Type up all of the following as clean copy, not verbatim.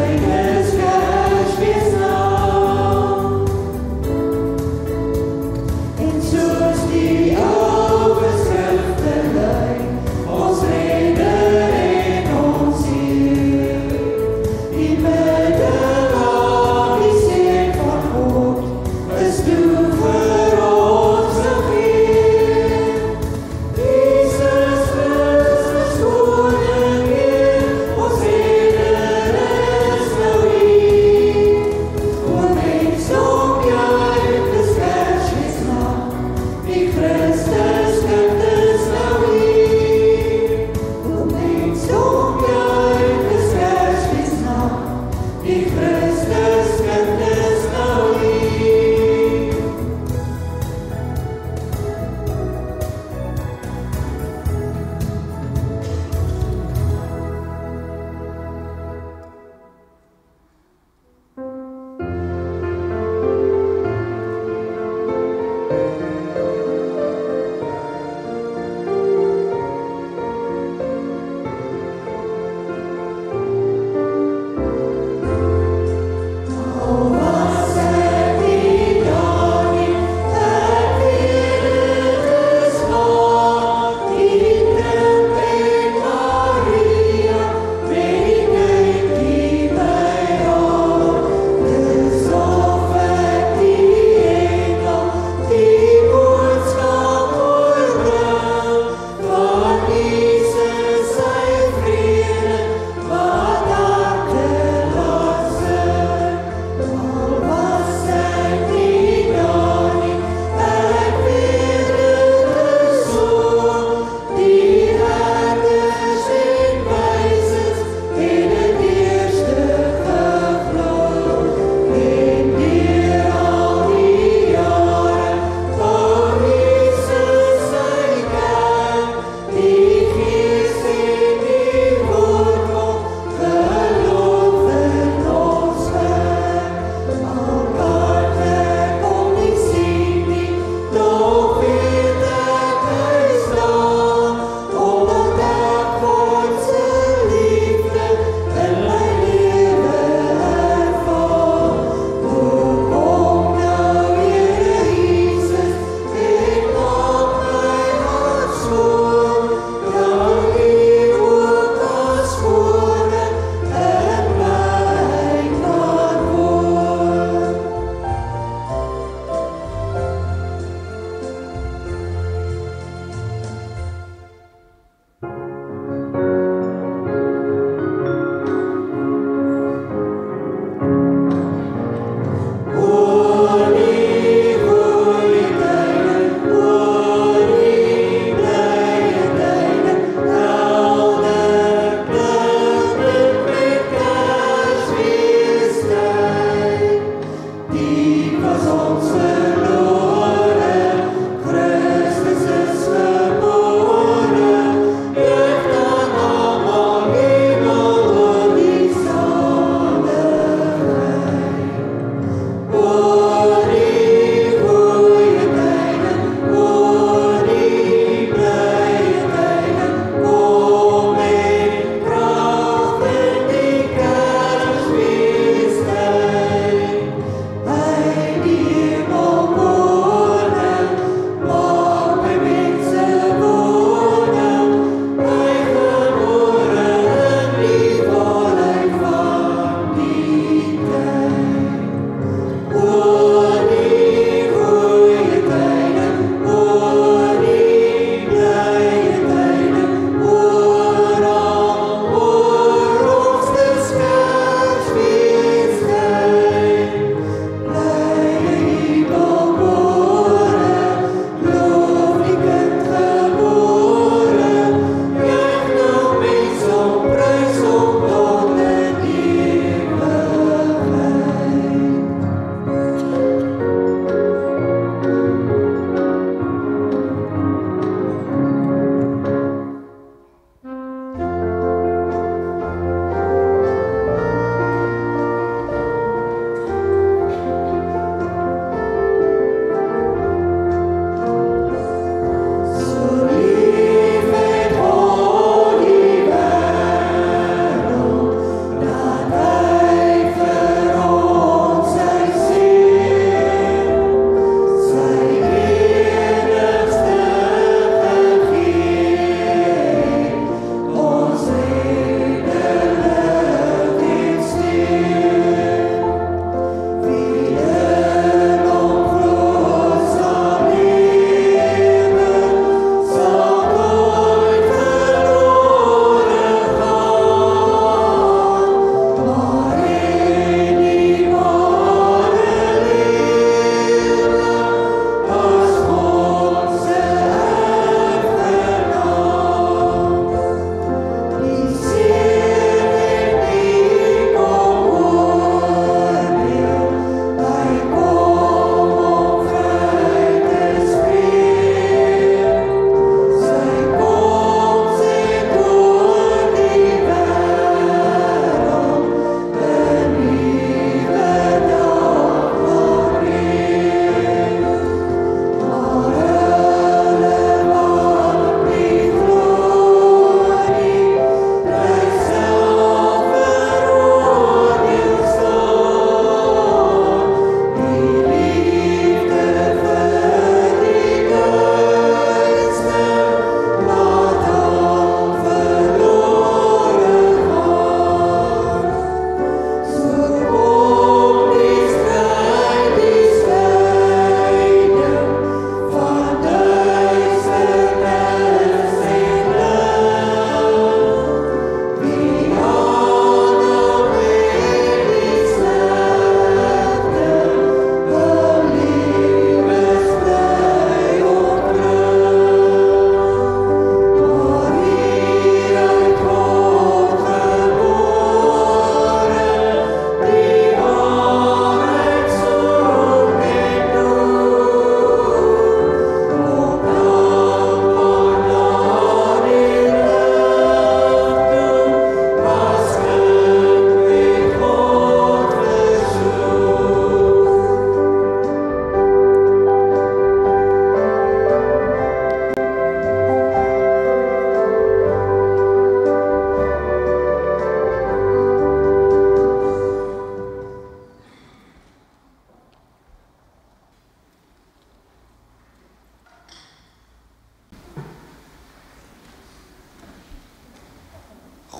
Is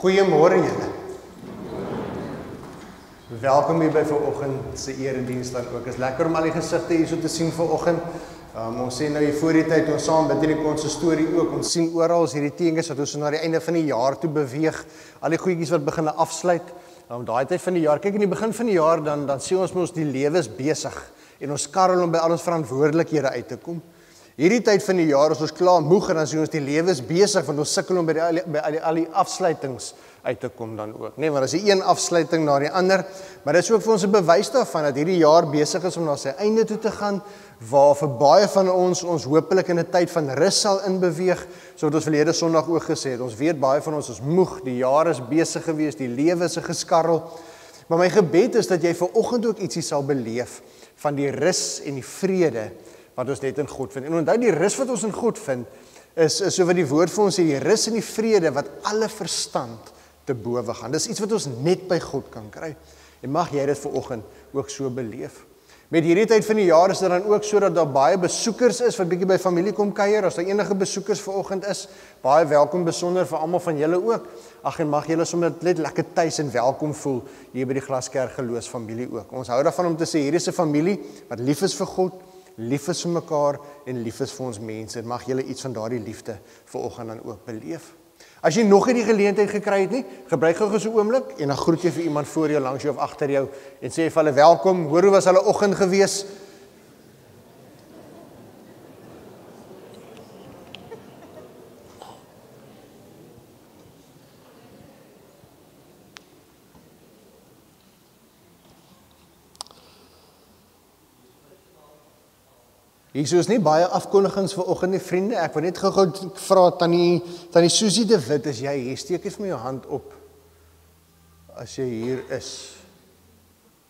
Goeiemôre julle. Welkom hier by vanoggend se erediens dan ook. Is lekker om al die gesigte hier so te sien vanoggend. Ons sien nou hier voor die tyd, ons saam bid in die konsistorie ook. Ons sien oral hierdie tekens dat ons na die einde van die jaar toe beweeg. Al die goedjies wat begin afsluit. Daai tyd van die jaar, kyk in die begin van die jaar dan sien ons die lewe is besig en ons karrel om by al ons verantwoordelikhede uit te kom. Hierdie tyd van die jaar is ons klaar moeg en dan sien ons die lewe is besig want ons sukkel om by al die afsluitings uit te kom dan ook. Nee, want as die een afsluiting na die ander, maar dit is ook vir ons 'n bewys daarvan dat hierdie jaar besig is om na sy einde toe te gaan, waar vir baie van ons hopelik in 'n tyd van rus sal inbeweeg, so wat ons verlede Sondag ook gesê het. Ons weet baie van ons is moeg, die jaar is besig gewees, die lewe is 'n geskarrel. Maar my gebed is dat jy vanoggend ook ietsie sal beleef van die rus en die vrede wat ons net in God vind. En onthou die rus wat ons in God vind, is so wat die woord vir ons sê, die rus en die vrede wat alle verstand te bowe gaan. Dis iets wat ons net by God kan kry. En mag jy dit vanoggend ook so beleef. Met hierdie tyd van die jaar is dit dan ook so dat daar baie besoekers is wat bietjie by familie kom kuier. As daar enige besoekers vanoggend is, baie welkom, besonder vir almal van julle ook. Ag, en mag julle sommer net lekker tuis en welkom voel hier by die Glaskerk geloofsfamilie ook. Ons hou daarvan om te sê hier is 'n familie wat lief is vir God, lief is vir mekaar en lief is vir ons mense. En mag julle iets van daardie liefde vanoggend dan ook beleef. As jy nog nie die geleentheid gekry het nie, gebruik gou so 'n oomblik en dan groet jy vir iemand voor jou, langs jou of agter jou en sê vir hulle welkom. Hoor hoe was hulle oggend gewees? Hier is nie baie afkondigings vanoggend nie, vriende. Ek wil net gou vra tannie Susie de Wit, as jy hier, steek eens met jou hand op as jy hier is.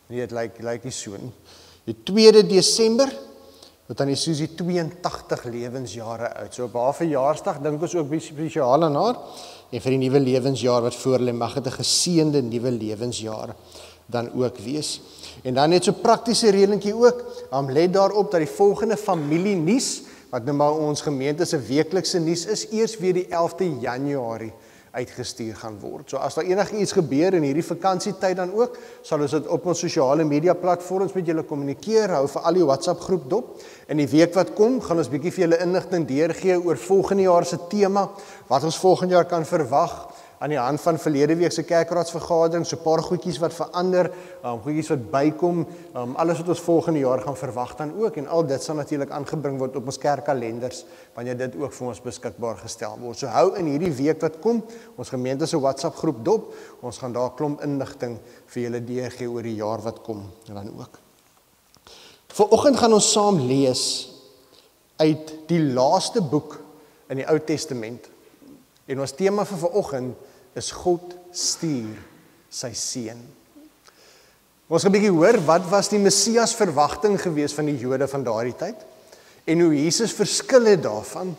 Nee, dit lyk nie so nie. Die 2 Desember het tannie Susie 82 lewensjare oud. So op haar verjaarsdag dink ons ook spesiaal aan haar en vir die nuwe lewensjaar wat voor lê, mag dit 'n geseënde nuwe lewensjaar dan ook wees. En dan net so praktiese reëlingkie ook, let daarop dat die volgende familie nuus, wat nou maar ons gemeente se weeklikse nuus is, eers weer die 11de Januarie uitgestuur gaan word. So as daar enigiets gebeur in hierdie vakansietyd dan ook, sal ons dit op ons sosiale media platforms met julle kommunikeer, hou vir al die WhatsApp groep dop. In die week wat kom, gaan ons bietjie vir julle inligting deurgee oor volgende jaar se tema, wat ons volgende jaar kan verwag. Aan die hand van verlede week se kerkraadsvergadering, so 'n paar goedjies wat verander, goedjies wat bykom, alles wat ons volgende jaar gaan verwag dan ook, en al dit sal natuurlik aangebring word op ons kerkkalenders, wanneer dit ook vir ons beskikbaar gestel word. So hou in hierdie week wat kom, ons gemeente se WhatsApp groep dop, ons gaan daar klomp inligting vir julle deurgee oor die jaar wat kom, en dan ook. Vanoggend gaan ons saam lees uit die laaste boek in die Ou Testament, en ons tema vir vanoggend is God stuur sy seun. Ons gaan 'n bietjie hoor wat was die Messias verwagting gewees van die Jode van daardie tyd en hoe Jesus verskil het daarvan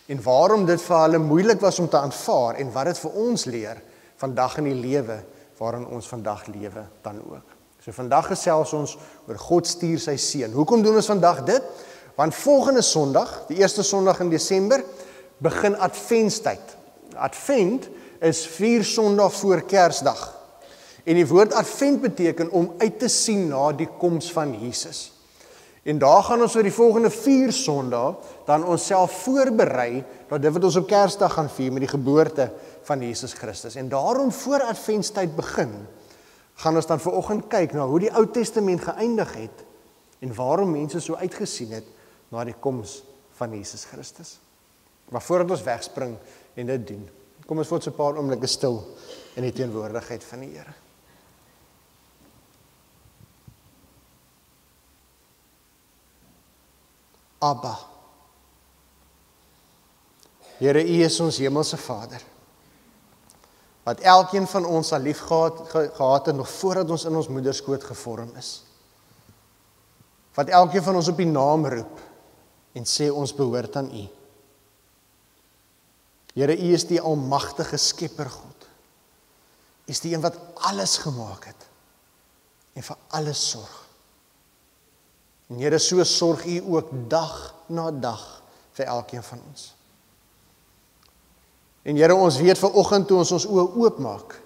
en waarom dit vir hulle moeilik was om te aanvaar en wat dit vir ons leer vandag in die lewe waarin ons vandag lewe dan ook. So vandag gesels ons oor God stuur sy seun. Hoekom doen ons vandag dit? Want volgende Sondag, die eerste Sondag in Desember, begin Adventstyd. Advent is 4 Sondae voor Kersdag. En die woord Advent beteken om uit te sien na die koms van Jesus. En daar gaan ons oor die volgende 4 Sondae dan onsself voorberei dat dit wat ons op Kersdag gaan vier met die geboorte van Jesus Christus. En daarom voor Adventstyd begin, gaan ons dan vanoggend kyk na hoe die Ou Testament geëindig het en waarom mense so uitgesien het na die koms van Jesus Christus. Maar voordat ons wegspring en dit doen, kom ons word so 'n paar oomblikke stil in die teenwoordigheid van die Here. Abba. Here, U is ons hemelse Vader, wat elkeen van ons sal lief gehad het nog voordat ons in ons moederskoot gevorm is. Wat elkeen van ons op U naam roep en sê ons behoort aan U. Here, U is die almagtige Skepper God. U is die een wat alles gemaak het en vir alles sorg. En Here, so sorg U ook dag na dag vir elkeen van ons. En Here, ons weet vanoggend toe ons oë oopmaak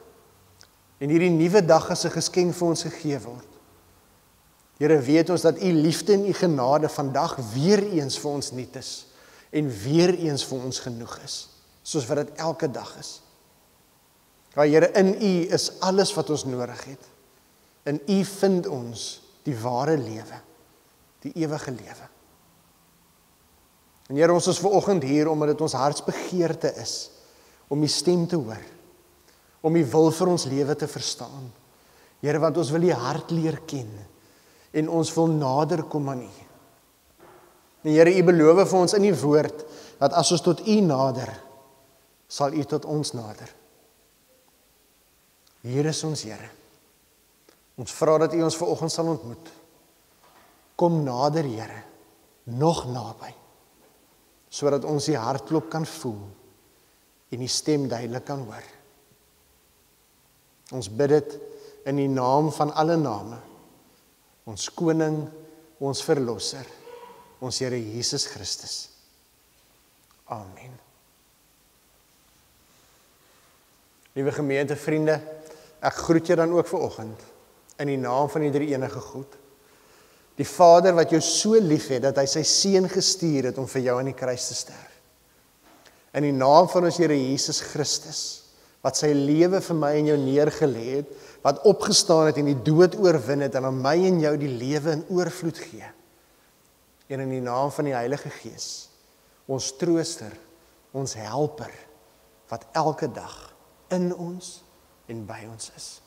en hierdie nuwe dag as 'n geskenk vir ons gegee word. Here, weet ons dat U liefde en U genade vandag weer eens vir ons nuut is en weer eens vir ons genoeg is, soos wat dit elke dag is. Ja, Here, in U is alles wat ons nodig het. In U vind ons die ware lewe, die ewige lewe. En Here, ons is vanoggend hier omdat dit ons hartsbegeerte is om U stem te hoor, om U wil vir ons lewe te verstaan. Here, want ons wil U hart leer ken en ons wil nader kom aan U. En Here, U beloof vir ons in U woord dat as ons tot U nader, sal U tot ons nader. Hier is ons Here. Ons vra dat U ons vanoggend sal ontmoet. Kom nader, Here, nog naby, sodat ons die hartklop kan voel en die stem duidelik kan hoor. Ons bid dit in die naam van alle name, ons koning, ons verlosser, ons Here Jesus Christus. Amen. Liewe gemeente, vriende, ek groet jou dan ook vanoggend in die naam van die drie-enige God. Die Vader wat jou so lief het dat hy sy seun gestuur het om vir jou aan die kruis te sterf. In die naam van ons Here Jesus Christus, wat sy lewe vir my en jou neergelê het, wat opgestaan het en die dood oorwin het en aan my en jou die lewe in oorvloed gee. En in die naam van die Heilige Gees, ons trooster, ons helper, wat elke dag in ons en by ons is.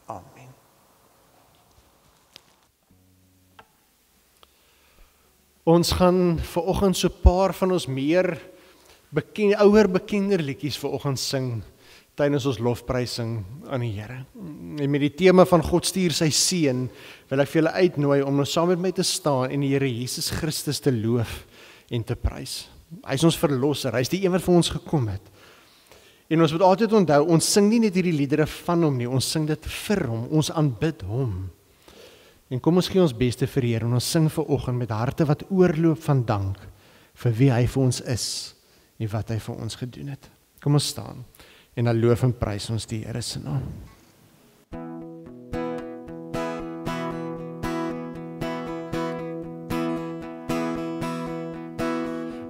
Amen. Ons gaan vanoggend so 'n paar van ons meer ouer bekender liedjies vanoggend sing tydens ons lofprysing aan die Here. En met die tema van God stuur sy seun, wil ek vir julle uitnooi om nou saam met my te staan en die Here Jesus Christus te loof en te prys. Hy is ons verlosser, hy is die een wat vir ons gekom het. En ons moet altyd onthou, ons sing nie net hierdie liedere van hom nie, ons sing dit vir hom, ons aanbid hom. En kom ons gee ons beste vir die Here en ons sing vanoggend met harte wat oorloop van dank vir wie hy vir ons is en wat hy vir ons gedoen het. Kom ons staan en dan loof en prys ons die Here se naam.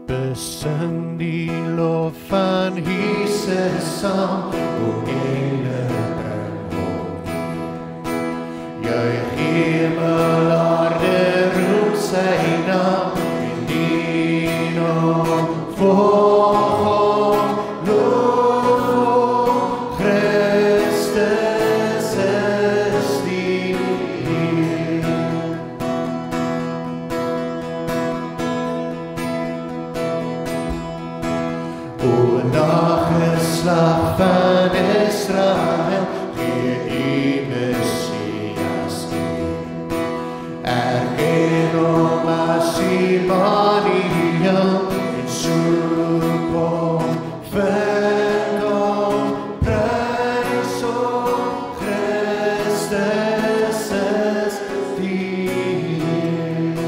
Besing die lof van Jesus saam, o engele bring hom. Juich hemel, aarde, roep sy naam, en dien hom, volg hom, loof hom, Christus is die Heer. O nageslag van Israel, gee U Messias eer. Erken hom as Immanuel en soek hom, vind hom, prys hom, Christus is die Heer.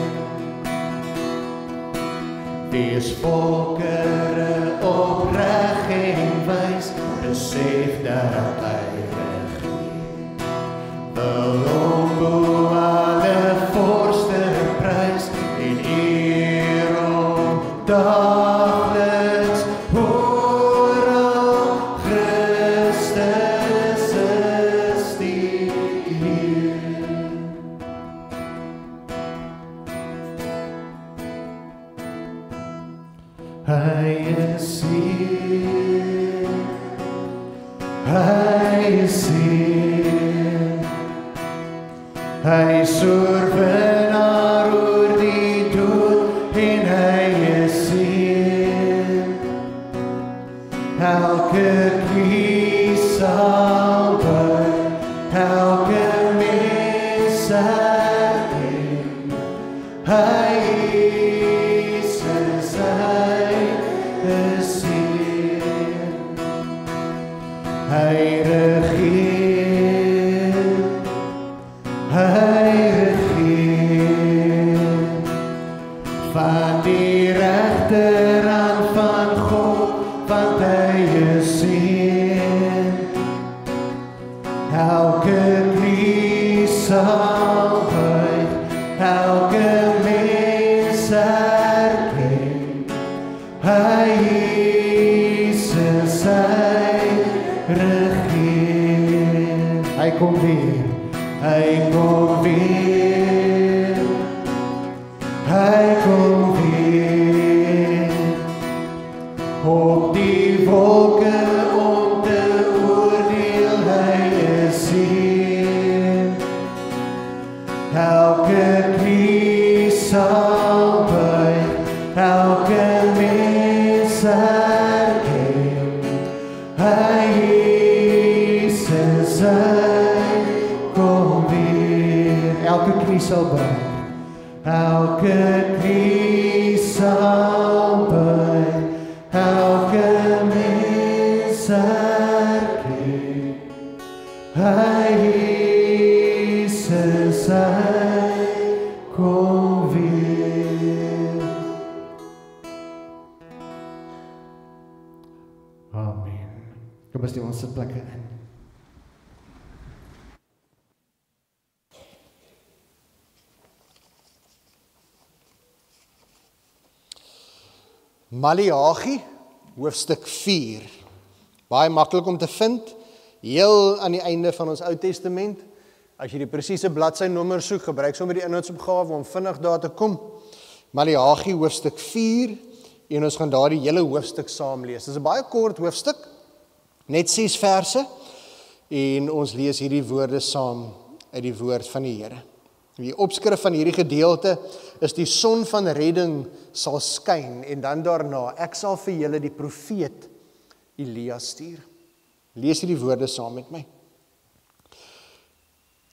Wees volkere opreg en wys, besef dat hy regeer. Wil hom bo alle vorste prys en eer hom daagliks oral, Christus is die Heer. Hy is hier, hy is hier, hy is oorwinnaar oor die dood en hy is hier. Elke knie sal buig, elke mens erken, hy is hier. Hy regeer, van die regterhand van God, want hy sal buig, elke mens erken, hy Jesus, hy regeer. Hy kom weer, hy kom weer, hy kom weer, op die wolke om te oordeel, hy is hier. Elke knie sal buig, elke mens erken, hy Jesus, hy kom weer. Elke knie sal buig, elke knie sal buig, elke mens erken, hy Jesus, hy kom weer. Amen. Kom ons neem ons sitplekke in. Maleagi, hoofstuk 4. Baie maklik om te vind, heel aan die einde van ons Ou Testament. As jy die presiese bladsy-nommer soek, gebruik sommer die inhoudsopgawe om vinnig daar te kom. Maleagi, hoofstuk 4, en ons gaan daar die hele hoofstuk saam lees. Dit is 'n baie kort hoofstuk, net 6 verse, en ons lees hierdie woorde saam uit die woord van die Here. Die opskrif van hierdie gedeelte is die son van redding sal skyn, en dan daarna, ek sal vir julle die profeet Elia stuur. Lees hierdie woorde saam met my.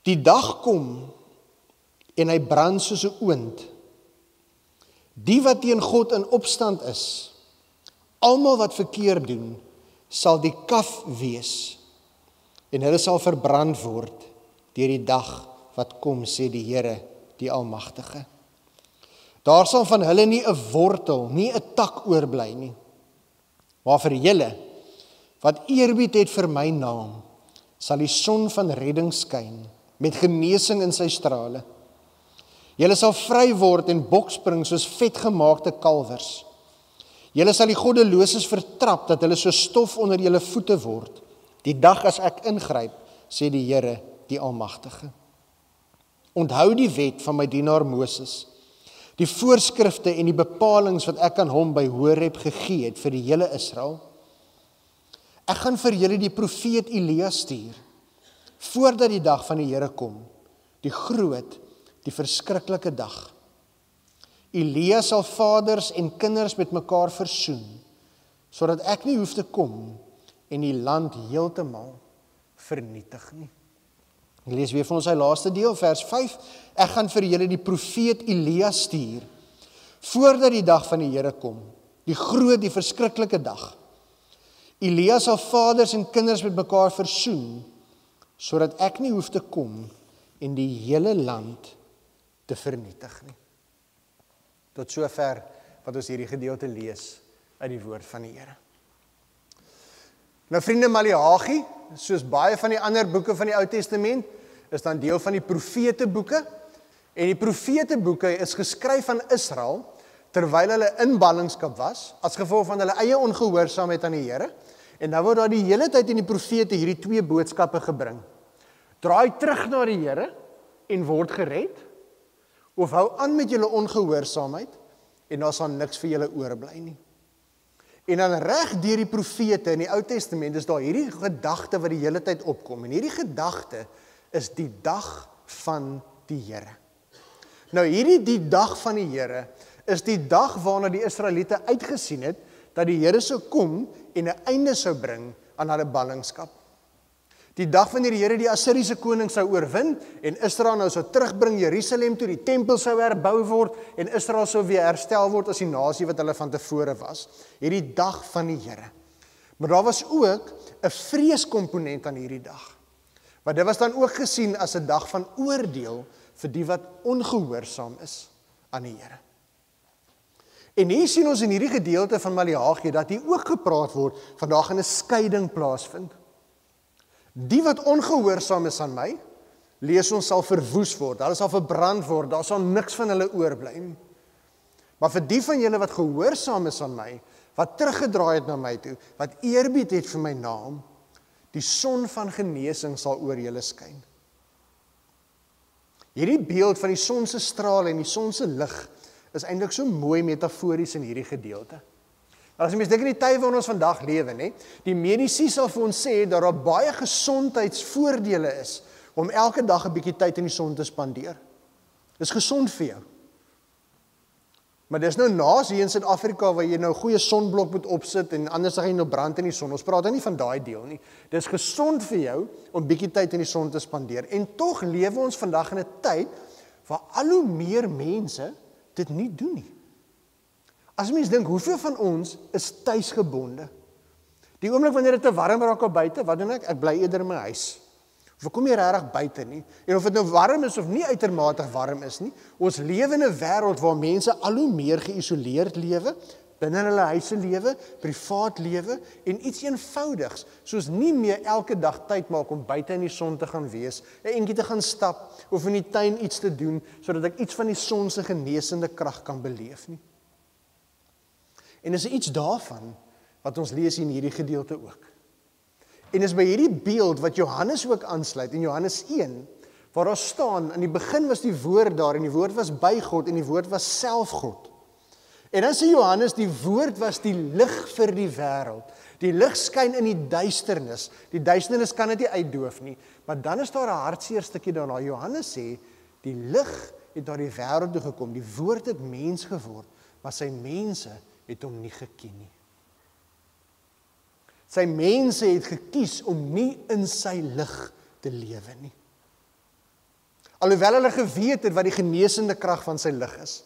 Die dag kom, en hy brand soos 'n oond. Die wat teen God in opstand is, almal wat verkeerd doen, sal die kaf wees, en hulle sal verbrand word deur die dag wat kom, sê die Here, die Almagtige. Daar sal van hulle nie 'n wortel, nie 'n tak oorbly nie. Maar vir julle, wat eerbied het vir my naam, sal die son van redding skyn, met genesing in sy strale. Julle sal vry word en bokspring soos vetgemaakte kalwers. Julle sal die goddeloses vertrap, dat hulle so stof onder julle voete word. Die dag as ek ingryp, sê die Here, die Almagtige. Onthou die wet van my dienaar Moses, die voorskrifte en die bepalings wat ek aan hom by Horeb gegee het vir die hele Israel. Ek gaan vir julle die profeet Elia stuur, voordat die dag van die Here kom, die groot, die verskriklike dag. Elia sal vaders en kinders met mekaar versoen, sodat ek nie hoef te kom en die land heeltemal vernietig nie. Ek lees weer van ons sy laaste deel, vers 5. Ek gaan vir julle die profeet Elia stuur, voordat die dag van die Here kom, die groot, die verskriklike dag. Elia sal vaders en kinders met mekaar versoen, sodat ek nie hoef te kom en die hele land te vernietig nie. Tot sover wat ons hierdie gedeelte lees uit die woord van die Here. Nou vriende, Maleagi, soos baie van die ander boeke van die Ou Testament, is dan deel van die profeteboeke, en die profeteboeke is geskryf aan Israel, terwyl hulle in ballingskap was, as gevolg van hulle eie ongehoorsaamheid aan die Here, en dan word daar die hele tyd in die profete hierdie twee boodskappe gebring. Draai terug na die Here, en word gered, of hou aan met julle ongehoorsaamheid, en daar sal niks vir julle oorbly nie. En dan reg deur die profete in die Ou Testament is daar hierdie gedagte wat die hele tyd opkom, en hierdie gedagte is die dag van die Here. Nou hierdie die dag van die Here is die dag waarna die Israeliete uitgesien het, dat die Here sou kom en 'n einde sou bring aan hulle ballingskap. Die dag wanneer die Here die Assiriese koning sou oorwin en Israel nou sou terugbring Jerusalem toe, die tempel sou herbou word en Israel sou weer herstel word as die nasie wat hulle van tevore was. Hierdie dag van die Here. Maar daar was ook 'n vreeskomponent aan hierdie dag. Want dit was dan ook gesien as 'n dag van oordeel vir die wat ongehoorsaam is aan die Here. En hier sien ons in hierdie gedeelte van Maleagi dat hier ook gepraat word van daar gaan 'n skeiding plaasvind. Die wat ongehoorsaam is aan my, lees ons sal verwoes word, hulle sal verbrand word, daar sal niks van hulle oorbly nie. Maar vir die van julle wat gehoorsaam is aan my, wat teruggedraai het na my toe, wat eerbied het vir my naam, die son van genesing sal oor julle skyn. Hierdie beeld van die son se strale en die son se lig is eintlik so mooi metafories in hierdie gedeelte. As jy mens dink in die tyd waarin ons vandag lewe, né, die mediese sal vir ons sê dat daar baie gesondheidsvoordele is om elke dag 'n bietjie tyd in die son te spandeer. Dis gesond vir jou. Maar dis nou naas hier in Suid-Afrika waar jy nou 'n goeie sonblok moet opsit en anders gaan jy nou brand in die son. Ons praat nou nie van daai deel nie. Dis gesond vir jou om bietjie tyd in die son te spandeer. En tog lewe ons vandag in 'n tyd waar al hoe meer mense dit nie doen nie. As mens dink, hoeveel van ons is tuisgebonde? Die oomblik wanneer dit te warm raak op buite, wat doen ek? Ek bly eerder in my huis. Of ek kom nie regtig buite nie. En of dit nou warm is of nie uitermate warm is nie, ons lewe in 'n wêreld waar mense al hoe meer geïsoleerd lewe, binne hulle huise lewe, privaat lewe en iets eenvoudigs, soos nie meer elke dag tyd maak om buite in die son te gaan wees, 'n entjie te gaan stap of in die tuin iets te doen sodat ek iets van die son se genesende krag kan beleef nie. En is iets daarvan wat ons lees in hierdie gedeelte ook. En is by hierdie beeld wat Johannes ook aansluit in Johannes 1, waar daar staan, in die begin was die woord daar en die woord was by God en die woord was self God. En dan sê Johannes, die woord was die lig vir die wêreld. Die lig skyn in die duisternis. Die duisternis kan dit nie uitdoof nie. Maar dan is daar 'n hartseer stukkie daarna. Johannes sê, die lig het na die wêreld toe gekom. Die woord het mens geword, maar sy mense het hom nie geken nie. Sy mense het gekies om nie in sy lig te lewe nie. Alhoewel hulle geweet het wat die genesende krag van sy lig is.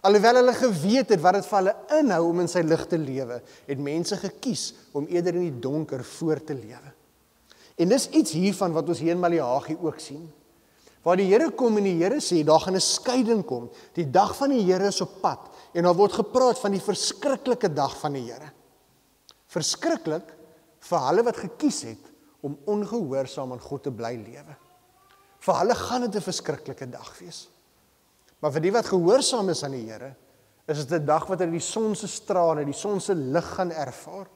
Alhoewel hulle geweet het wat dit vir hulle inhou om in sy lig te lewe, het mense gekies om eerder in die donker voort te lewe. En dis iets hiervan wat ons hier in Maleagi ook sien. Waar die Here kom en die Here sê, daar gaan 'n skeiding kom. Die dag van die Here is op pad. En daar word gepraat van die verskriklike dag van die Here. Verskriklik vir hulle wat gekies het om ongehoorsaam aan God te bly lewe. Vir hulle gaan dit 'n verskriklike dag wees. Maar vir die wat gehoorsaam is aan die Here, is dit 'n dag wat hulle die son se strale, die son se lig gaan ervaar.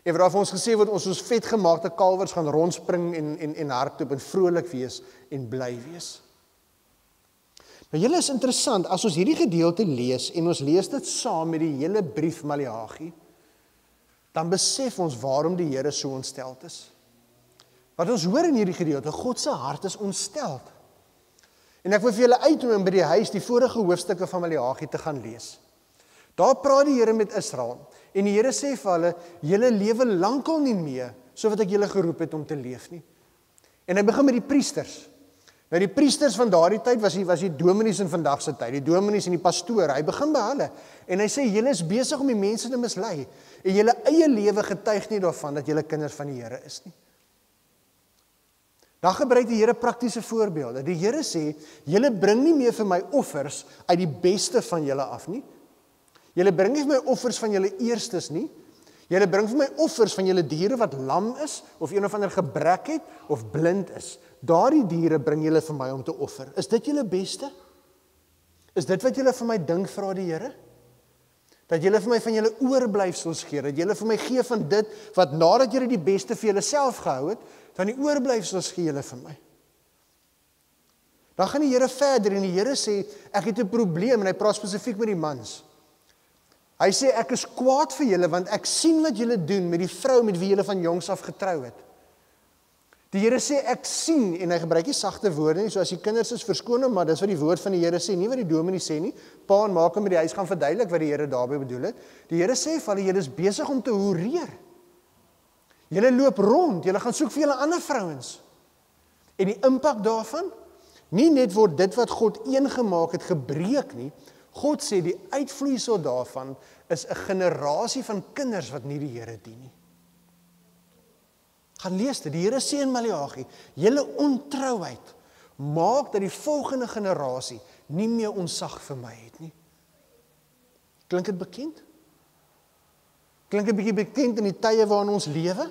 En waar vir ons gesê word, ons soos vetgemaakte kalwers gaan rondspring en hardloop en vrolik wees en bly wees. Maar julle is interessant, as ons hierdie gedeelte lees en ons lees dit saam met die hele brief Maleagi, dan besef ons waarom die Here so ontsteld is. Wat ons hoor in hierdie gedeelte, God se hart is ontsteld. En ek wil vir julle uitnooi om by die huis die vorige hoofstukke van Maleagi te gaan lees. Daar praat die Here met Israel en die Here sê vir hulle, julle lewe lankal nie meer so wat ek julle geroep het om te leef nie. En hy begin met die priesters. Nou die priesters van daardie tyd was die dominees in vandag se tyd, die dominees en die pastore. Hy begin by hulle en hy sê julle is besig om die mense te mislei en julle eie lewe getuig nie daarvan dat julle kinders van die Here is nie. Dan gebruik die Here praktiese voorbeelde. Die Here sê, julle bring nie meer vir my offers uit die beste van julle af nie. Julle bring nie vir my offers van julle eerstes nie. Julle bring vir my offers van julle diere wat lam is, of een of ander gebrek het, of blind is. Daardie diere bring julle vir my om te offer. Is dit julle beste? Is dit wat julle vir my dink, vra die Here? Dat julle vir my van julle oorblyfsels gee, dat julle vir my gee van dit, wat nadat julle die beste vir julle self gehou het, dan die oorblyfsels gee julle vir my. Dan gaan die Here verder en die Here sê, ek het 'n probleem, en hy praat spesifiek met die mans. Hy sê, ek is kwaad vir julle, want ek sien wat julle doen met die vrou met wie julle van jongs af getrou het. Die Here sê, ek sien, en hy gebruik nie sagte woorde nie, so as die kinders is verskoon, maar dis wat die woord van die Here sê, nie wat die dominee sê nie. Pa en maak hom by die huis gaan verduidelik wat die Here daarby bedoel het. Die Here sê vir hulle, julle is besig om te hoereer. Julle loop rond, julle gaan soek vir julle ander vrouens. En die impak daarvan, nie net word dit wat God een gemaak het gebreek nie, God sê die uitvloeisel daarvan is 'n generasie van kinders wat nie die Here dien nie. Gaan lees dit, die Here sê in Maleagi, julle ontrouheid maak dat die volgende generasie nie meer ontzag vir my het nie. Klink dit bekend? Klink dit bietjie bekend in die tye waarin ons lewe?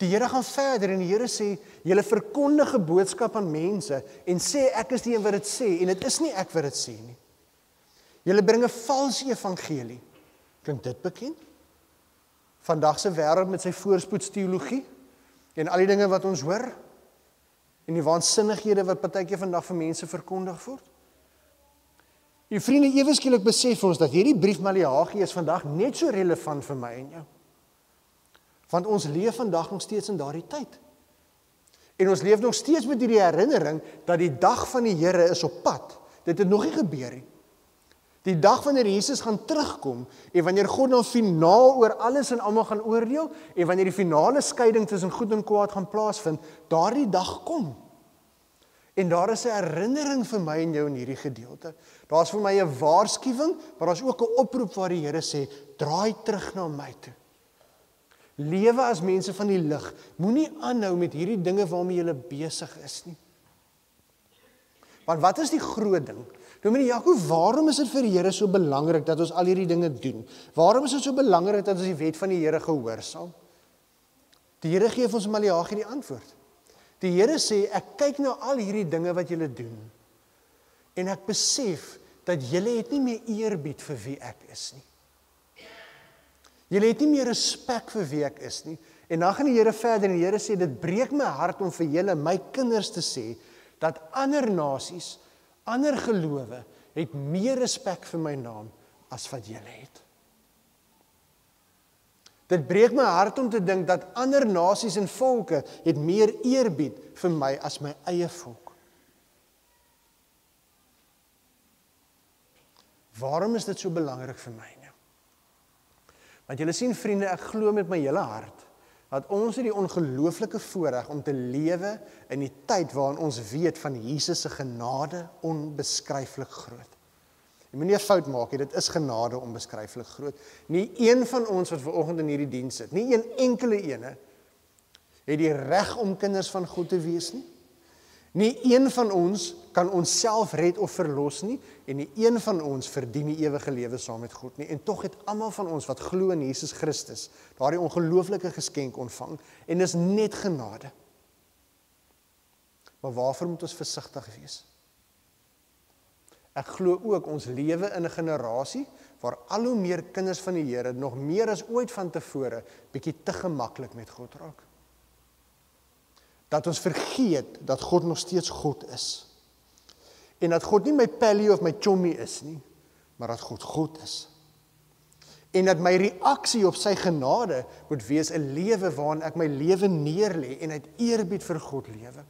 Die Here gaan verder en die Here sê, julle verkondige boodskap aan mense en sê ek is die een wat dit sê en dit is nie ek wat dit sê nie. Julle bring 'n valse evangelie. Klink dit bekend? Vandag se wêreld met sy voorspoedsteologie en al die dinge wat ons hoor en die waansinnighede wat partykeer vandag vir mense verkondig word. Die vriende, ewe skielik besef ons dat hierdie brief Maleagi is vandag net so relevant vir my en jou. Want ons leef vandag nog steeds in daardie tyd. En ons leef nog steeds met hierdie herinnering dat die dag van die Here is op pad. Dit het nog nie gebeur nie. Die dag wanneer Jesus gaan terugkom en wanneer God dan finaal oor alles en almal gaan oordeel en wanneer die finale skeiding tussen goed en kwaad gaan plaasvind, daardie dag kom. En daar is 'n herinnering vir my en jou in hierdie gedeelte. Daar's vir my 'n waarskuwing, maar daar's ook 'n oproep waar die Here sê, draai terug na my toe. Lewe as mense van die lig. Moenie aanhou met hierdie dinge waarmee jy besig is nie. Want wat is die groot ding? Dominee Jaco, waarom is dit vir die Here so belangrik dat ons al hierdie dinge doen? Waarom is dit so belangrik dat ons die wet van die Here gehoorsaam? Die Here gee vir ons Maleagi die antwoord. Die Here sê, ek kyk na al hierdie dinge wat julle doen en ek besef dat julle het nie meer eerbied vir wie ek is nie. Julle het nie meer respek vir wie ek is nie. En dan gaan die Here verder en die Here sê, dit breek my hart om vir julle, my kinders te sê, dat ander nasies, ander gelowe, het meer respek vir my naam as wat julle het. Dit breek my hart om te dink dat ander nasies en volke het meer eerbied vir my as my eie volk. Waarom is dit so belangrik vir my? Want julle sien vriende, ek glo met my hele hart, dat ons het die ongelooflike voorreg om te lewe in die tyd waarin ons weet van Jesus se genade onbeskryflik groot. Jy moenie 'n fout maak nie, dit is genade onbeskryflik groot. Nie een van ons wat vanoggend in hierdie diens sit, nie een enkele ene, het die reg om kinders van God te wees nie. Nie een van ons kan onsself red of verlos nie, en nie een van ons verdien die ewige lewe saam met God nie. En tog het almal van ons wat glo in Jesus Christus, daardie ongelooflike geskenk ontvang, en dis net genade. Maar waarvoor moet ons versigtig wees? Ek glo ook ons lewe in 'n generasie waar al hoe meer kinders van die Here nog meer as ooit van tevore bietjie te gemaklik met God raak. Dat ons vergeet dat God nog steeds God is. En dat God nie my pelly of my chommy is nie, maar dat God God is. En dat my reaksie op sy genade moet wees 'n lewe waarin ek my lewe neerlê en uit eerbied vir God lewe.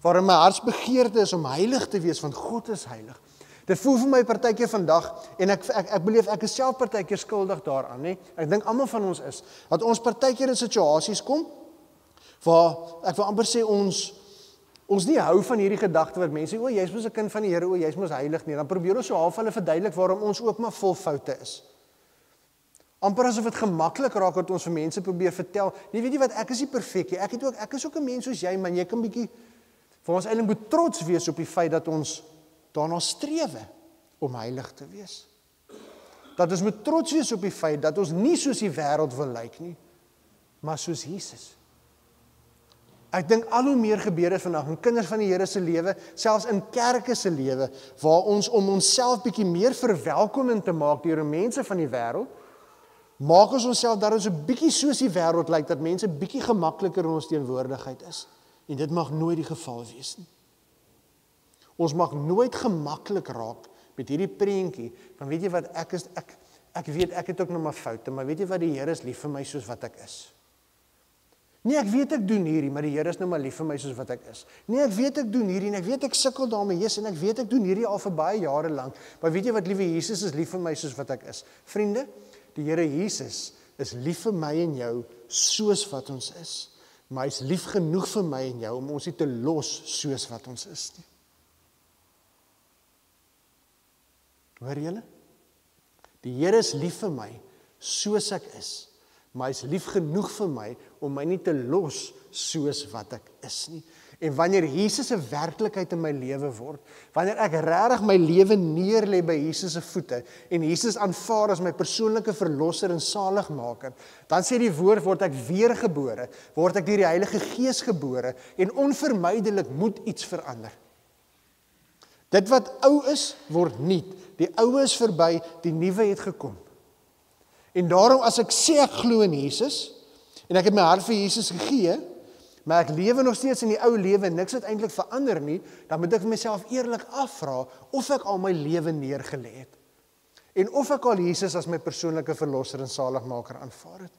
Waarin my hartsbegeerte is om heilig te wees, want God is heilig. Dit voel vir my partykeer vandag, en ek beleef ek is self partykeer skuldig daaraan, nee? Ek dink almal van ons is, dat ons partykeer in situasies kom, waar ek wil amper sê ons nie hou van hierdie gedagte wat mense sê, o, jy's mos 'n kind van die Here, o, jy's mos heilig nie. Dan probeer ons so half hulle verduidelik waarom ons ook maar vol foute is. Amper asof dit gemaklik raak dat ons vir mense probeer vertel, nee, weet jy wat, ek is nie perfek nie. Ek is ook 'n mens soos jy, man, jy kan bietjie vir ons eintlik moet trots wees op die feit dat ons daarna strewe om heilig te wees. Dat ons moet trots wees op die feit dat ons nie soos die wêreld wil lyk nie, maar soos Jesus. Ek dink al hoe meer gebeur dit vandag in kinders van die Here se lewe, selfs in kerke se lewe, waar ons om onsself bietjie meer verwelkomend te maak deur mense van die wêreld, maak ons onsself dat ons 'n bietjie soos die wêreld lyk, dat mense bietjie gemakliker in ons teenwoordigheid is. En dit mag nooit die geval wees nie. Ons mag nooit gemaklik raak met hierdie prentjie van weet jy wat, ek weet ek het ook nog maar foute, maar weet jy wat, die Here is lief vir my soos wat ek is. Nee, ek weet ek doen hierdie, maar die Here is nou maar lief vir my soos wat ek is. Nee, ek weet ek doen hierdie en ek weet ek sukkel daarmee, Jesus, en ek weet ek doen hierdie al vir baie jare lank, maar weet jy wat, liewe Jesus is lief vir my soos wat ek is. Vriende, die Here Jesus is lief vir my en jou soos wat ons is. Maar hy is lief genoeg vir my en jou om ons nie te los soos wat ons is nie. Hoor julle? Die Here is lief vir my soos ek is, maar hy is lief genoeg vir my om my nie te los soos wat ek is nie. En wanneer Jesus 'n werklikheid in my lewe word, wanneer ek regtig my lewe neerlê by Jesus se voete en Jesus aanvaar as my persoonlike verlosser en saligmaker, dan sê die woord, word ek weergebore, word ek deur die Heilige Gees gebore en onvermydelik moet iets verander. Dit wat ou is, word nuut. Die ou is verby, die nuwe het gekom. En daarom as ek sê ek glo in Jesus en ek het my hart vir Jesus gegee, maar ek lewe nog steeds in die ou lewe en niks het eintlik verander nie, dan moet ek vir myself eerlik afvra of ek al my lewe neergelê het. En of ek al Jesus as my persoonlike verlosser en saligmaker aanvaar het.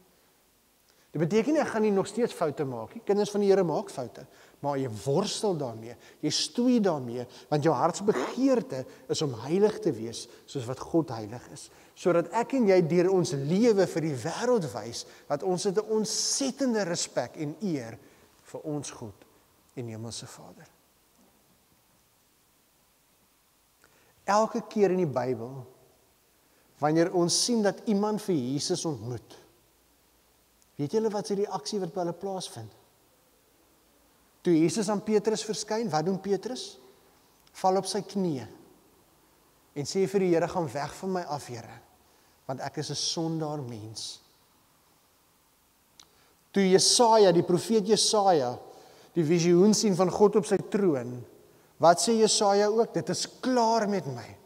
Dit beteken nie ek gaan nie nog steeds foute maak nie. Kinders van die Here maak foute, maar jy worstel daarmee, jy stoei daarmee, want jou hartsbegeerte is om heilig te wees soos wat God heilig is, sodat ek en jy deur ons lewe vir die wêreld wys dat ons het 'n ontsettende respek en eer vir ons God en Hemelse Vader. Elke keer in die Bybel, wanneer ons sien dat iemand vir Jesus ontmoet, weet julle wat se reaksie wat by hulle plaasvind? Toe Jesus aan Petrus verskyn, wat doen Petrus? Val op sy knieë en sê vir die Here, gaan weg van my af, Here, want ek is 'n sondaar mens. Toe Jesaja, die profeet Jesaja, die visioen sien van God op sy troon, wat sê Jesaja ook? Dit is klaar met my,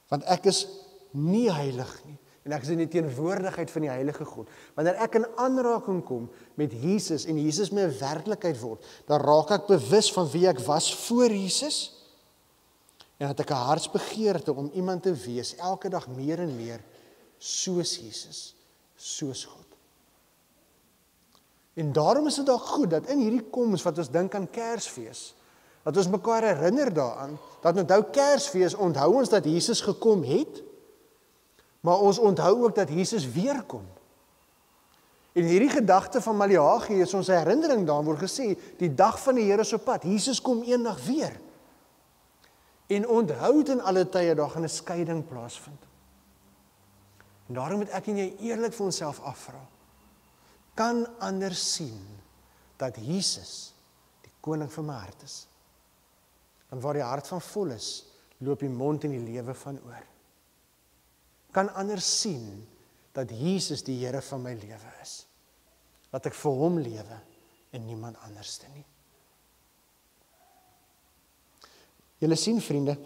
want ek is nie heilig nie, en ek is in die teenwoordigheid van die heilige God. Wanneer ek in aanraking kom met Jesus, en Jesus my 'n werklikheid word, dan raak ek bewus van wie ek was voor Jesus, en dat ek 'n hartsbegeerte om iemand te wees, elke dag meer en meer, soos Jesus, soos God. En daarom is dit dalk goed dat in hierdie koms wat ons dink aan Kersfees, dat ons mekaar herinner daaraan, dat onthou Kersfees, onthou ons dat Jesus gekom het, maar ons onthou ook dat Jesus weer kom. En hierdie gedagte van Maleagi is ons herinnering daaraan, word gesê, die dag van die Here is op pad, Jesus kom eendag weer. En onthou in alle tye, daar gaan 'n skeiding plaasvind. En daarom moet ek en jy eerlik vir onsself afvra, kan ander sien dat Jesus die koning van my hart is? Want waar die hart van vol is, loop die mond en die lewe van oor. Kan ander sien dat Jesus die Here van my lewe is? Dat ek vir hom lewe en niemand anderste nie. Julle sien, vriende,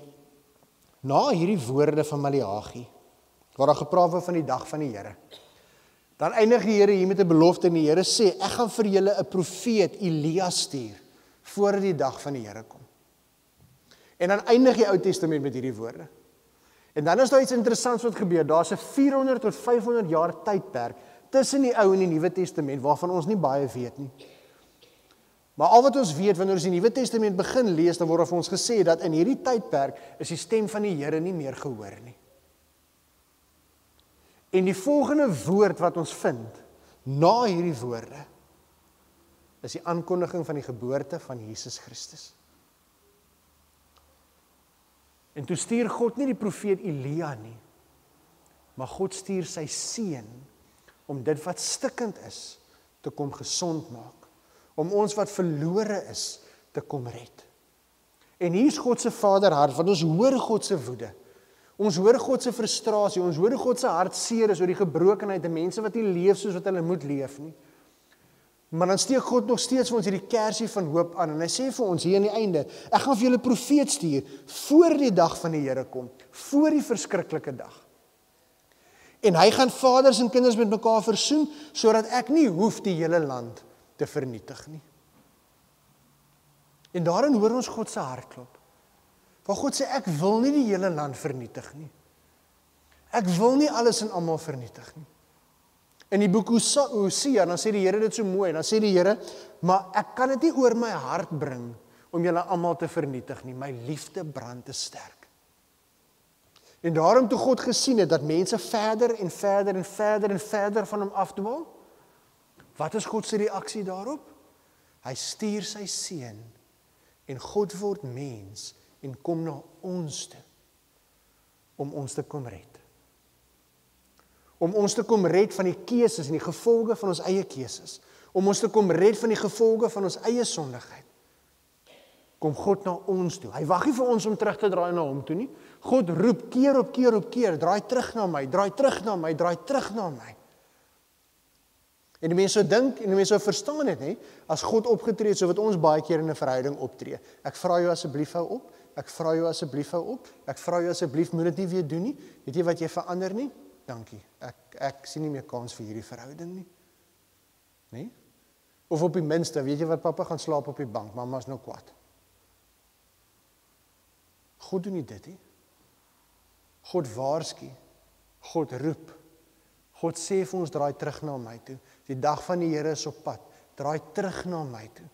na hierdie woorde van Maleagi, waar daar gepraat word van die dag van die Here, dan eindig die Here hier met 'n belofte en die Here sê, ek gaan vir julle 'n profeet Elia stuur, voor die dag van die Here kom. En dan eindig die Ou Testament met hierdie woorde. En dan is daar iets interessants wat gebeur, daar's 'n 400 tot 500 jaar tydperk, tussen die Ou en die Nuwe Testament, waarvan ons nie baie weet nie. Maar al wat ons weet, wanneer ons die Nuwe Testament begin lees, dan word daar vir ons gesê, dat in hierdie tydperk, is die stem van die Here nie meer gehoor nie. En die volgende woord wat ons vind, na hierdie woorde, is die aankondiging van die geboorte van Jesus Christus. En toe stuur God nie die profeet Elia nie, maar God stuur sy seun, om dit wat stikkend is, te kom gesond maak, om ons wat verlore is, te kom red. En hier is God se vaderhart, want ons hoor God se woede, ons hoor God se frustrasie, ons hoor God se hartseer is oor die gebrokenheid, en mense wat nie leef soos wat hulle moet leef nie. Maar dan steek God nog steeds vir ons hierdie kersie van hoop aan, en hy sê vir ons hier aan die einde, ek gaan vir julle profeet stuur, voor die dag van die Here kom, voor die verskriklike dag. En hy gaan vaders en kinders met mekaar versoen, sodat ek nie hoef die hele land te vernietig nie. En daarin hoor ons God se hart klop. Waar God sê, ek wil nie die hele land vernietig nie. Ek wil nie alles en almal vernietig nie. In die boek Hosea, dan sê die Here dit so mooi, dan sê die Here, maar ek kan dit nie oor my hart bring, om julle almal te vernietig nie, my liefde brand te sterk. En daarom toe God gesien het, dat mense verder en verder en verder en verder van hom afdwaal, wat is God se reaksie daarop? Hy stuur sy seun, en God word mens, en kom na ons toe, om ons te kom red. om ons te kom red van die keuses en die gevolge van ons eie keuses, om ons te kom red van die gevolge van ons eie sondigheid. Kom God na ons toe. Hy wag nie vir ons om terug te draai na hom toe nie. God roep keer op keer op keer, draai terug na my, draai terug na my, draai terug na my. En die mense sou dink, en die mense sou verstaan het, nie, as God opgetree het, so wat ons baie keer in 'n verhouding optree. Ek vra jou asseblief hou op, ek vra jou asseblief hou op, ek vra jou asseblief moet dit nie weer doen nie, weet jy wat jy verander nie? Dankie, ek sien nie meer kans vir hierdie verhouding nie. Nee? Of op die minste, weet jy wat, pappa gaan slaap op die bank, mamma is nou kwaad. God doen nie dit nie. God waarsku, God roep, God sê vir ons, draai terug na my toe. Die dag van die Here is op pad, draai terug na my toe.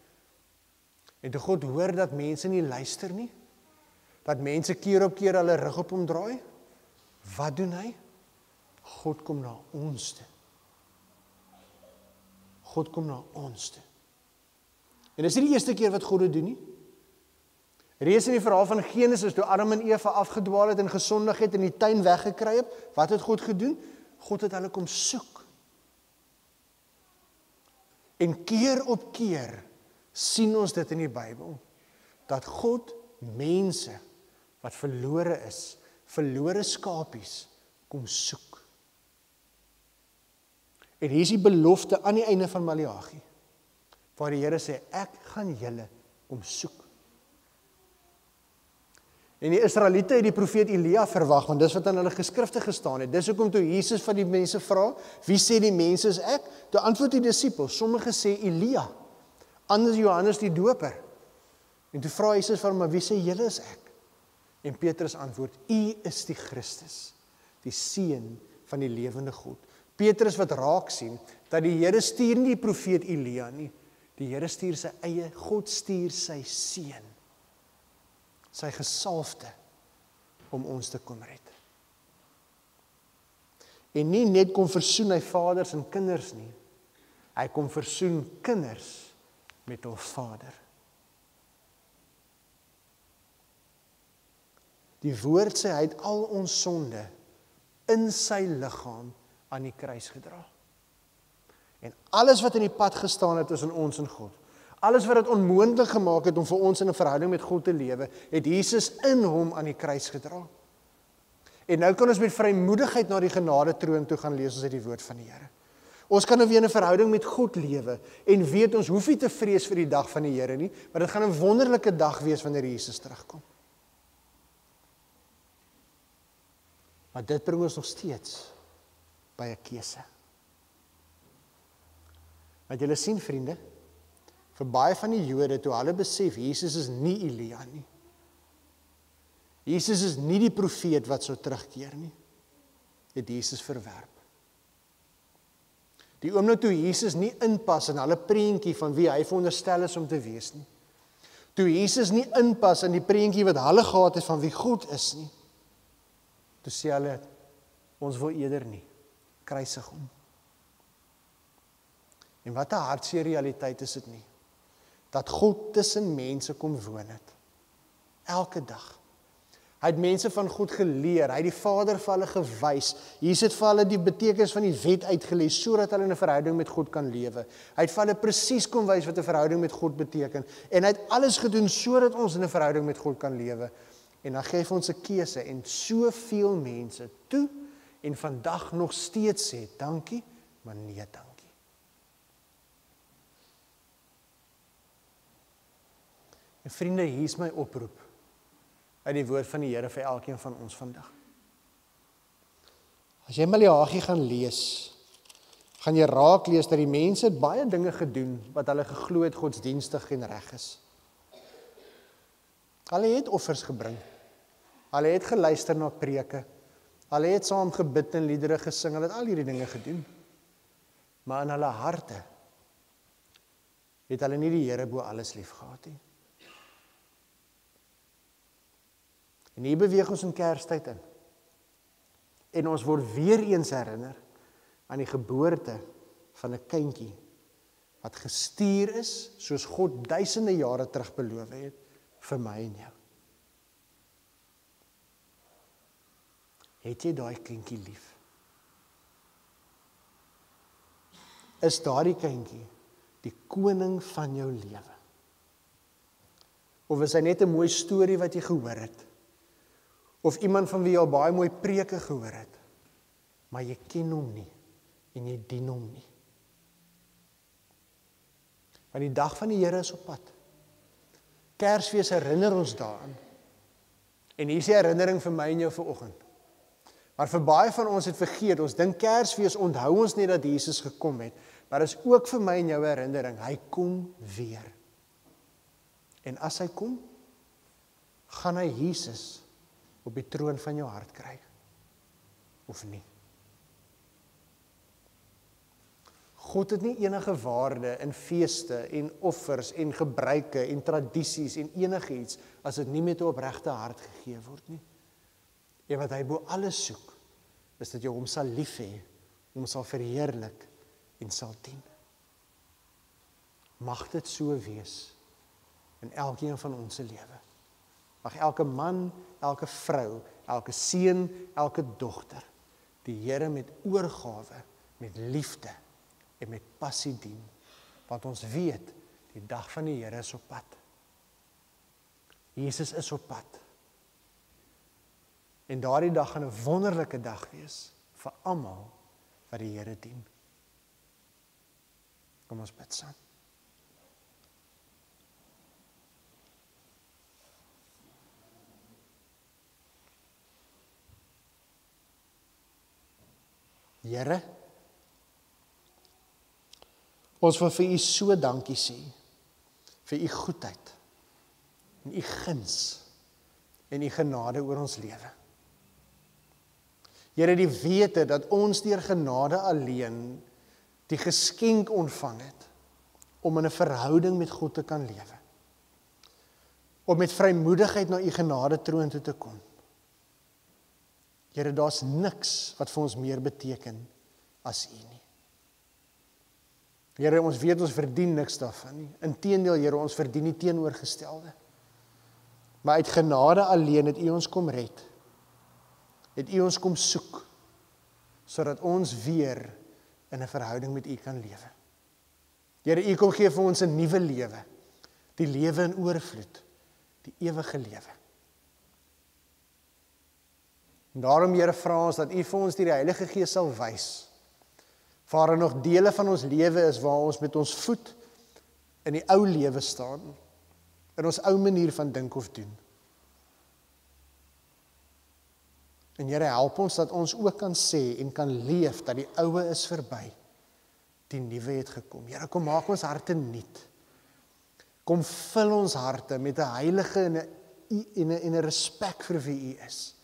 En toe God hoor dat mense nie luister nie, dat mense keer op keer hulle rug op hom draai, wat doen hy? God kom na ons toe. God kom na ons toe. En dis nie die eerste keer wat God dit doen nie. Reeds in die verhaal van Genesis, toe Adam en Eva afgedwaal het en gesondig het en die tuin weggekry het, wat het God gedoen? God het hulle kom soek. En keer op keer sien ons dit in die Bybel, dat God mense wat verlore is, verlore skapies, kom soek. En hier is die belofte aan die einde van Maleagi, waar die Here sê, ek gaan julle kom soek. En die Israeliete het die profeet Elia verwag, want dis wat in hulle geskrifte gestaan het. Dis hoekom toe Jesus van die mense vra, wie sê die mense is ek? Toe antwoord die disippels, sommige sê Elia, anders Johannes die Doper. En toe vra Jesus van hom, maar wie sê julle is ek? En Petrus antwoord, U is die Christus, die Seun van die lewende God. Petrus wat raak sien, dat die Here stuur nie die profeet Elia nie, die Here stuur sy eie, God stuur sy Seun, sy gesalfde, om ons te kom red. En nie net kom versoen hy vaders en kinders nie, hy kom versoen kinders met hul Vader. Die woord sê, hy het al ons sonde in sy liggaam aan die kruis gedra. En alles wat in die pad gestaan het tussen ons en God, alles wat dit onmoontlik gemaak het om vir ons in 'n verhouding met God te lewe, het Jesus in hom aan die kruis gedra. En nou kan ons met vrymoedigheid na die genadetroon toe gaan lees ons uit die woord van die Here. Ons kan nou weer in 'n verhouding met God lewe en weet ons hoef nie te vrees vir die dag van die Here nie, maar dit gaan 'n wonderlike dag wees wanneer Jesus terugkom. Maar dit bring ons nog steeds by 'n keuse. Want julle sien, vriende, vir baie van die Jode, toe hulle besef, Jesus is nie Elia nie. Jesus is nie die profeet wat sou terugkeer nie, het Jesus verwerp. Die oomblik toe Jesus nie inpas in hulle prentjie van wie hy veronderstel is om te wees nie. Toe Jesus nie inpas in die prentjie wat hulle gehad het van wie God is nie. Toe sê hulle, ons wil eerder nie, kruisig hom. En wat 'n hartseer realiteit is dit nie, dat God tussen mense kom woon het, elke dag. Hy het mense van God geleer, hy het die Vader vir hulle gewys, Jesus het vir hulle die betekenis van die wet uitgelees, sodat hulle in 'n verhouding met God kan lewe. Hy het vir hulle presies kom wys wat 'n verhouding met God beteken, en hy het alles gedoen sodat ons in 'n verhouding met God kan lewe. En dan gee hy ons 'n keuse, en soveel mense toe, en vandag nog steeds sê, dankie, maar nee dankie. En vriende, hier is my oproep uit die woord van die Here vir elkeen van ons vandag. As jy Maleagi gaan lees, gaan jy raak lees dat die mense het baie dinge gedoen wat hulle geglo het godsdienstig en reg is. Hulle het offers gebring. Hulle het geluister na preke. Hulle het saam gebid en liedere gesing. Hulle het al hierdie dinge gedoen. Maar in hulle harte het hulle nie die Here bo alles lief gehad nie. En hier beweeg ons in Kerstyd in. En ons word weer eens herinner aan die geboorte van 'n kindjie wat gestuur is, soos God duisende jare terug beloof het, vir my en jou. Het jy daai kindjie lief? Is daardie kindjie die koning van jou lewe? Of is hy net 'n mooi storie wat jy gehoor het? Of iemand van wie jy al baie mooi preke gehoor het, maar jy ken hom nie en jy dien hom nie? Want die dag van die Here is op pad. Kersfees herinner ons daaraan. En hier is die herinnering vir my en jou vanoggend. Maar vir baie van ons het vergeet, ons dink Kersfees onthou ons net dat Jesus gekom het, maar is ook vir my en jou herinnering, hy kom weer. En as hy kom, gaan hy Jesus op die troon van jou hart kry, of nie? God het nie enige waarde in feeste en offers en gebruike en tradisies en enige iets as dit nie met 'n opregte hart gegee word nie. En wat hy bo alles soek, is dat jy hom sal lief hê, hom sal verheerlik en sal dien. Mag dit so wees in elkeen van ons se lewe. Mag elke man, elke vrou, elke seun, elke dogter die Here met oorgawe, met liefde en met passie dien, want ons weet, die dag van die Here is op pad. Jesus is op pad. En daardie dag gaan 'n wonderlike dag wees, vir almal wat die Here dien. Kom ons bid saam. Here, ons wil vir U so dankie sê, vir U goedheid, en U guns, en U genade oor ons lewe. Here, die wete dat ons deur genade alleen die geskenk ontvang het, om in 'n verhouding met God te kan lewe, om met vrymoedigheid na U genade troon toe te kom. Here, daar's niks wat vir ons meer beteken as U nie. Here, ons weet ons verdien niks daarvan nie. Inteendeel, Here, ons verdien die teenoorgestelde. Maar uit genade alleen het U ons kom red. Het U ons kom soek, sodat ons weer in 'n verhouding met U kan lewe. Here, U kom gee vir ons 'n nuwe lewe, die lewe in oorvloed, die ewige lewe. En daarom, Here, vra ons dat U vir ons deur die Heilige Gees sal wys, waar daar nog dele van ons lewe is waar ons met ons voet in die ou lewe staan, in ons ou manier van dink of doen. En Here, help ons dat ons ook kan sê en kan leef dat die oue is verby, die nuwe het gekom. Here, kom maak ons harte nuut. Kom vul ons harte met 'n heilige en 'n respek vir wie U is.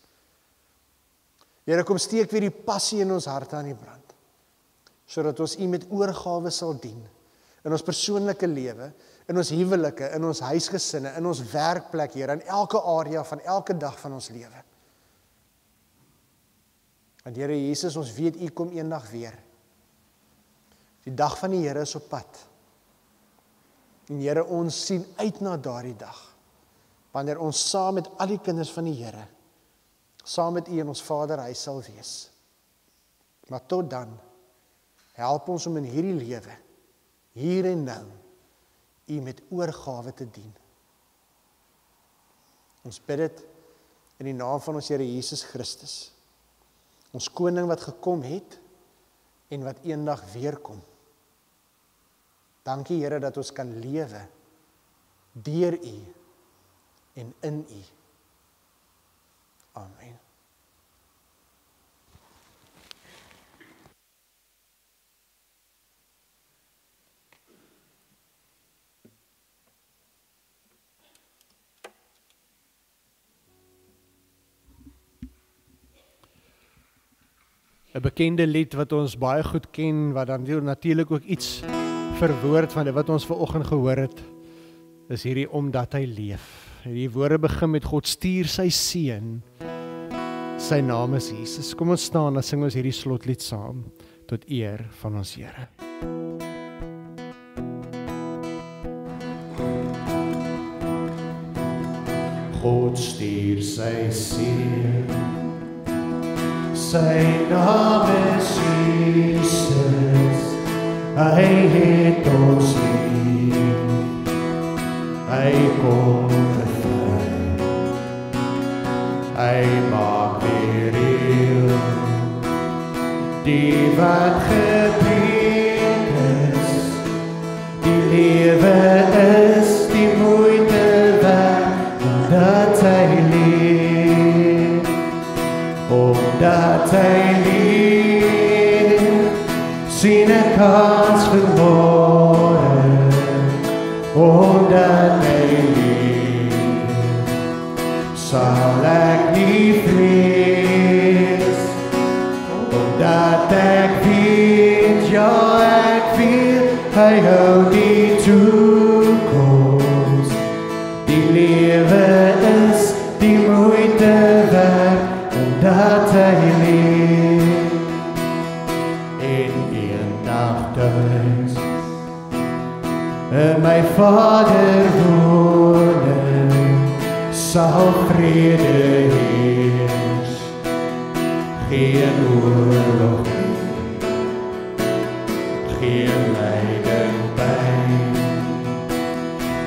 Here, kom steek weer die passie in ons harte aan die brand, sodat ons U met oorgawe sal dien, in ons persoonlike lewe, in ons huwelike, in ons huisgesinne, in ons werkplek, Here, in elke area van elke dag van ons lewe. Want Here Jesus, ons weet U kom eendag weer. Die dag van die Here is op pad. En Here, ons sien uit na daardie dag, wanneer ons saam met al die kinders van die Here, saam met U in ons Vaderhuis sal wees. Maar tot dan, help ons om in hierdie lewe, hier en nou, U met oorgawe te dien. Ons bid dit in die naam van ons Here Jesus Christus, ons koning wat gekom het en wat eendag weer kom. Dankie Here dat ons kan lewe deur U en in U. Amen. Een bekende lied wat ons baie goed ken, wat dan natuurlijk ook iets verwoord van wat ons vanoggend gehoor het, is hierdie omdat hy leef. Die woorde begin met God stuur sy seun, sy naam is Jesus. Kom ons staan en sing ons hierdie slotlied saam, tot eer van ons Here. God stuur sy seun, sy naam is Jesus, Hy het ons lief. Hy kom bevry. Hy maak weer heel. Die wat gebreek is, die lewe is die moeite werd, omdat hy leef, omdat hy leef, sien ek kans vir môre, omdat hy leef, sal ek nie vrees, omdat ek weet, ja ek weet, hy hou die toekoms. Die lewe is die moeite werd, omdat hy leef. En eendag thuis, in my Vader woning, sal vrede heers. Geen oorlog meer, geen lyding pyn,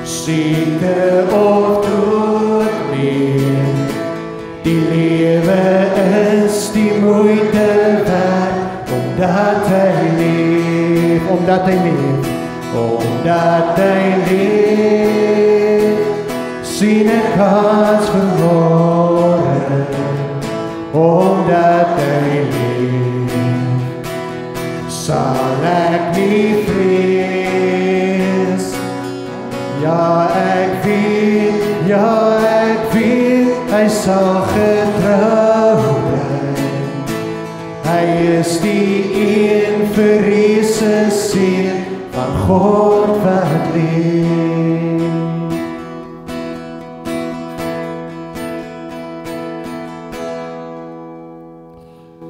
siekte of dood meer. Die lewe is die moeite werd, omdat hy leef, omdat hy leef, omdat hy leef, sien ek kans vir môre, omdat hy leef, sal ek nie vrees. Ja ek weet, hy sal getrou bly. Hy is die een verreese seun van God wat leef.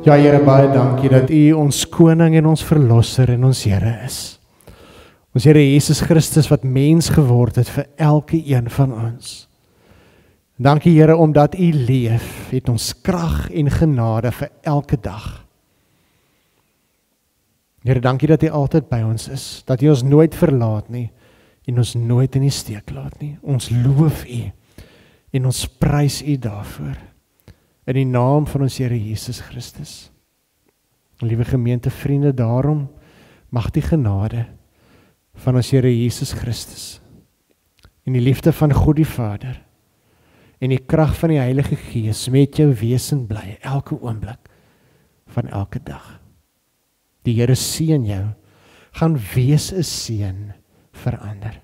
Ja Here, baie dankie dat U ons koning en ons verlosser en ons Here is. Ons Here Jesus Christus wat mens geword het vir elke een van ons. Dankie Here, omdat U leef, het ons krag en genade vir elke dag. Here, dankie dat U altyd by ons is, dat U ons nooit verlaat nie, en ons nooit in die steek laat nie. Ons loof U, en ons prys U daarvoor. In die naam van ons Here Jesus Christus. Liewe gemeente, vriende, daarom mag die genade van ons Here Jesus Christus en die liefde van God die Vader en die krag van die Heilige Gees met jou wees en bly elke oomblik van elke dag. Die Here seën jou, gaan wees 'n seën vir ander.